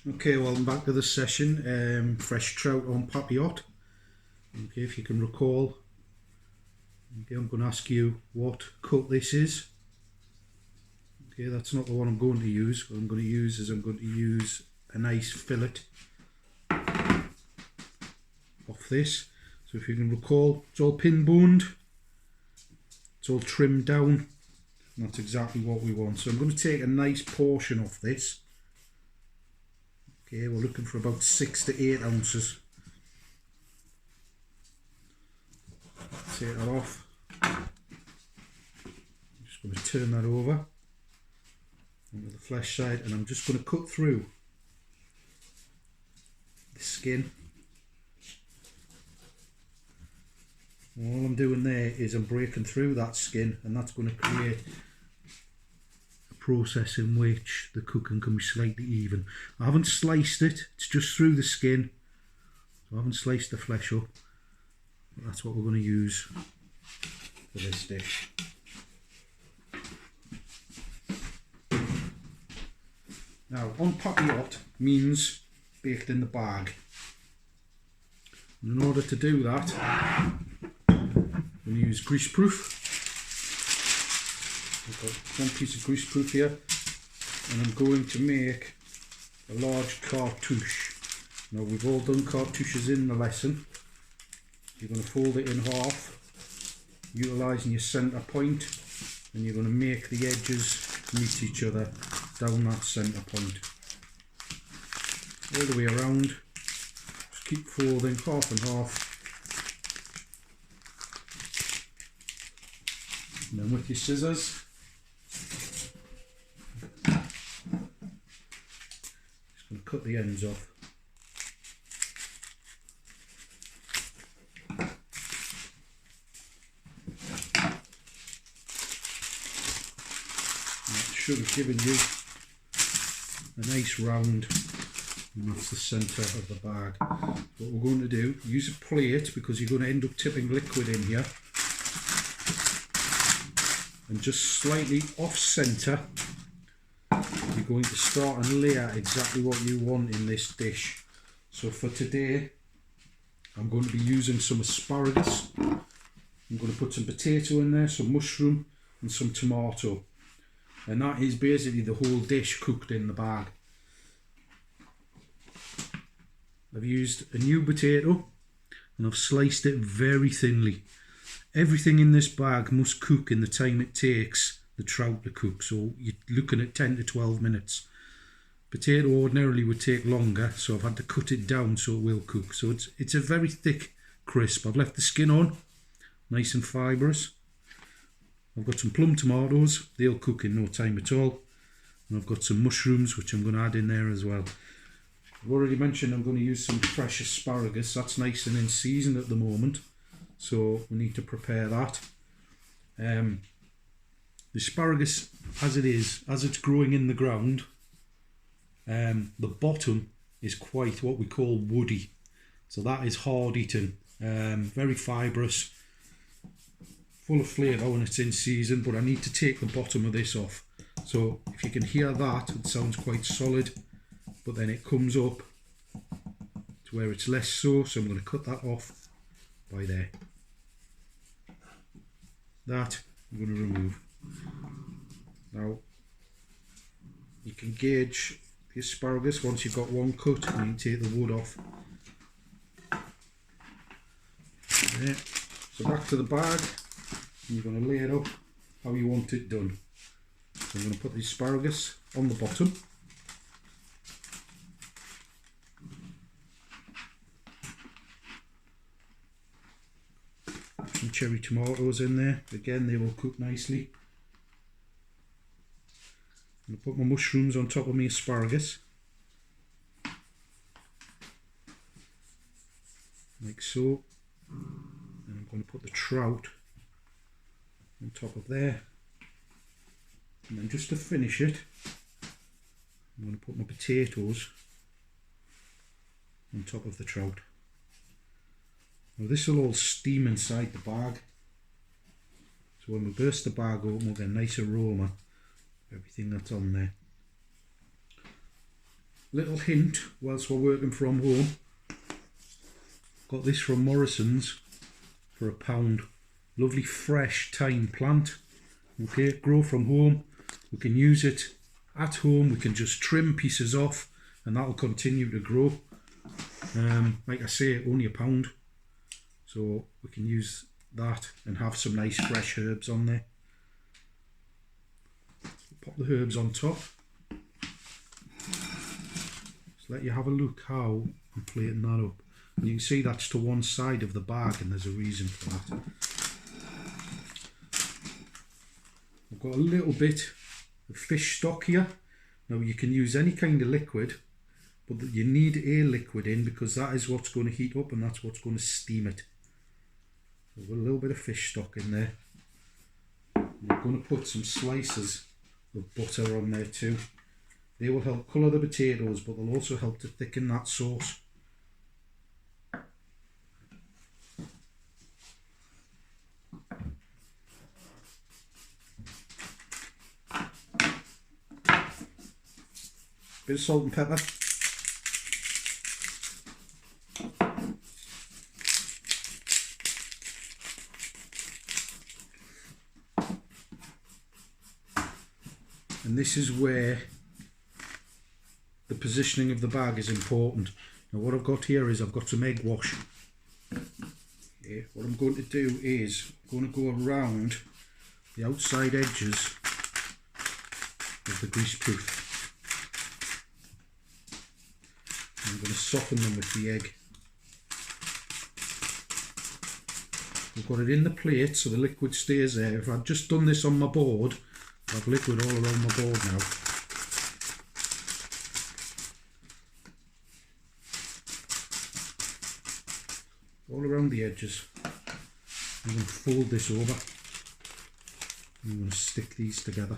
Okay, welcome back to the session. Fresh trout on papiotte. Okay, if you can recall, okay, I'm going to ask you what cut this is. Okay, that's not the one I'm going to use. What I'm going to use is I'm going to use a nice fillet off this. So if you can recall, it's all pin boned, it's all trimmed down, and that's exactly what we want. So I'm going to take a nice portion off this. Okay, we're looking for about 6 to 8 ounces. Take that off. I'm just going to turn that over onto the flesh side, and I'm just going to cut through the skin. And all I'm doing there is I'm breaking through that skin, and that's going to create a process in which the cooking can be slightly even. I haven't sliced it, it's just through the skin, so I haven't sliced the flesh up. But that's what we're going to use for this dish. Now, on papiotte means baked in the bag. And in order to do that, I'm going to use greaseproof. I've got one piece of greaseproof here, and I'm going to make a large cartouche. Now, we've all done cartouches in the lesson. You're going to fold it in half, utilising your centre point, and you're going to make the edges meet each other down that centre point. All the way around, just keep folding half and half. And then with your scissors, just going to cut the ends off. Should have given you a nice round, and that's the centre of the bag. What we're going to do, use a plate because you're going to end up tipping liquid in here, and just slightly off centre you're going to start and layer exactly what you want in this dish. So for today I'm going to be using some asparagus, I'm going to put some potato in there, some mushroom and some tomato. And that is basically the whole dish cooked in the bag. I've used a new potato and I've sliced it very thinly. Everything in this bag must cook in the time it takes the trout to cook. So you're looking at 10 to 12 minutes. Potato ordinarily would take longer, so I've had to cut it down so it will cook. So it's a very thick crisp. I've left the skin on, nice and fibrous. I've got some plum tomatoes, they'll cook in no time at all. And I've got some mushrooms which I'm going to add in there as well. I've already mentioned I'm going to use some fresh asparagus, that's nice and in season at the moment. So we need to prepare that. The asparagus as it is, as it's growing in the ground, the bottom is quite what we call woody. So that is hard eating, very fibrous. Full of flavour when it's in season, but I need to take the bottom of this off. So if you can hear that, it sounds quite solid, but then it comes up to where it's less so I'm going to cut that off by there. That I'm going to remove. Now you can gauge the asparagus once you've got one cut, and you can take the wood off. There. So back to the bag. You're going to lay it up how you want it done. So I'm going to put the asparagus on the bottom. Some cherry tomatoes in there. Again, they will cook nicely. I'm going to put my mushrooms on top of my asparagus. Like so. And I'm going to put the trout on top of there, and then just to finish it I'm going to put my potatoes on top of the trout. Now this will all steam inside the bag, so when we burst the bag open we'll get a nice aroma of everything that's on there. Little hint whilst we're working from home. Got this from Morrison's for £1. Lovely fresh thyme plant. Okay, grow from home. We can use it at home. We can just trim pieces off and that'll continue to grow. Like I say, only £1. So we can use that and have some nice fresh herbs on there. Pop the herbs on top. Just let you have a look how I'm plating that up. And you can see that's to one side of the bag and there's a reason for that. I've got a little bit of fish stock here. Now you can use any kind of liquid, but you need a liquid in because that is what's going to heat up and that's what's going to steam it. So I've got a little bit of fish stock in there. I'm going to put some slices of butter on there too. They will help colour the potatoes, but they'll also help to thicken that sauce. Bit of salt and pepper. And this is where the positioning of the bag is important. Now what I've got here is I've got some egg wash. Okay, what I'm going to do is I'm going to go around the outside edges of the greaseproof. I'm going to soften them with the egg. I've got it in the plate so the liquid stays there. If I'd just done this on my board, I'd have liquid all around my board now. All around the edges. I'm going to fold this over. I'm going to stick these together.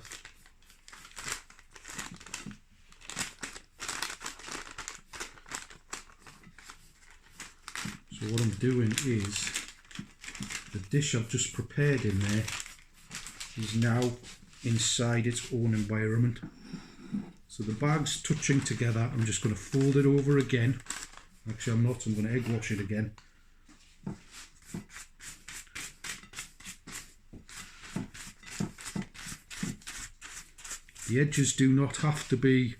So what I'm doing is, the dish I've just prepared in there is now inside its own environment. So the bag's touching together. I'm just going to fold it over again. Actually I'm not, I'm going to egg wash it again. The edges do not have to be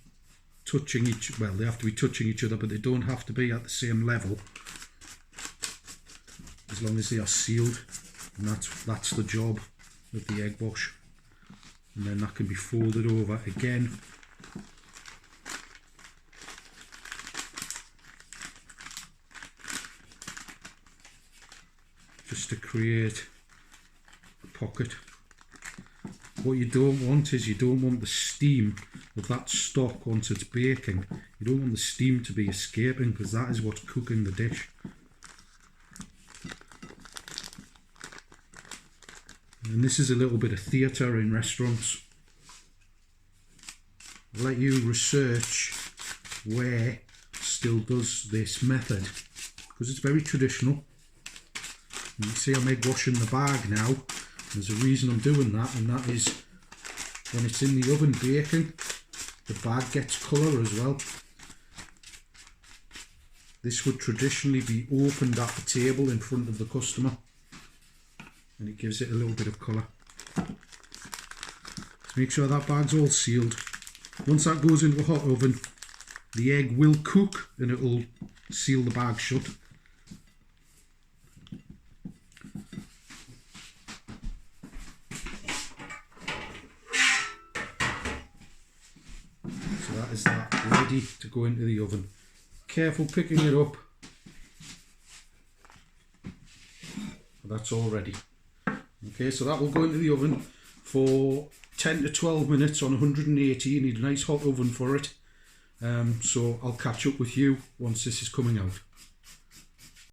touching well, they have to be touching each other, but they don't have to be at the same level, as long as they are sealed. And that's the job of the egg wash. And then that can be folded over again. Just to create a pocket. What you don't want is, you don't want the steam of that stock once it's baking. You don't want the steam to be escaping, because that is what's cooking the dish. And this is a little bit of theatre in restaurants. I'll let you research where still does this method, because it's very traditional. You can see I'm egg washing the bag now. There's a reason I'm doing that, and that is when it's in the oven baking, the bag gets colour as well. This would traditionally be opened at the table in front of the customer, and it gives it a little bit of colour. So make sure that bag's all sealed. Once that goes into a hot oven, the egg will cook and it will seal the bag shut. So that is that, ready to go into the oven. Careful picking it up. That's all ready. Okay, so that will go into the oven for 10 to 12 minutes on 180. You need a nice hot oven for it. So I'll catch up with you once this is coming out.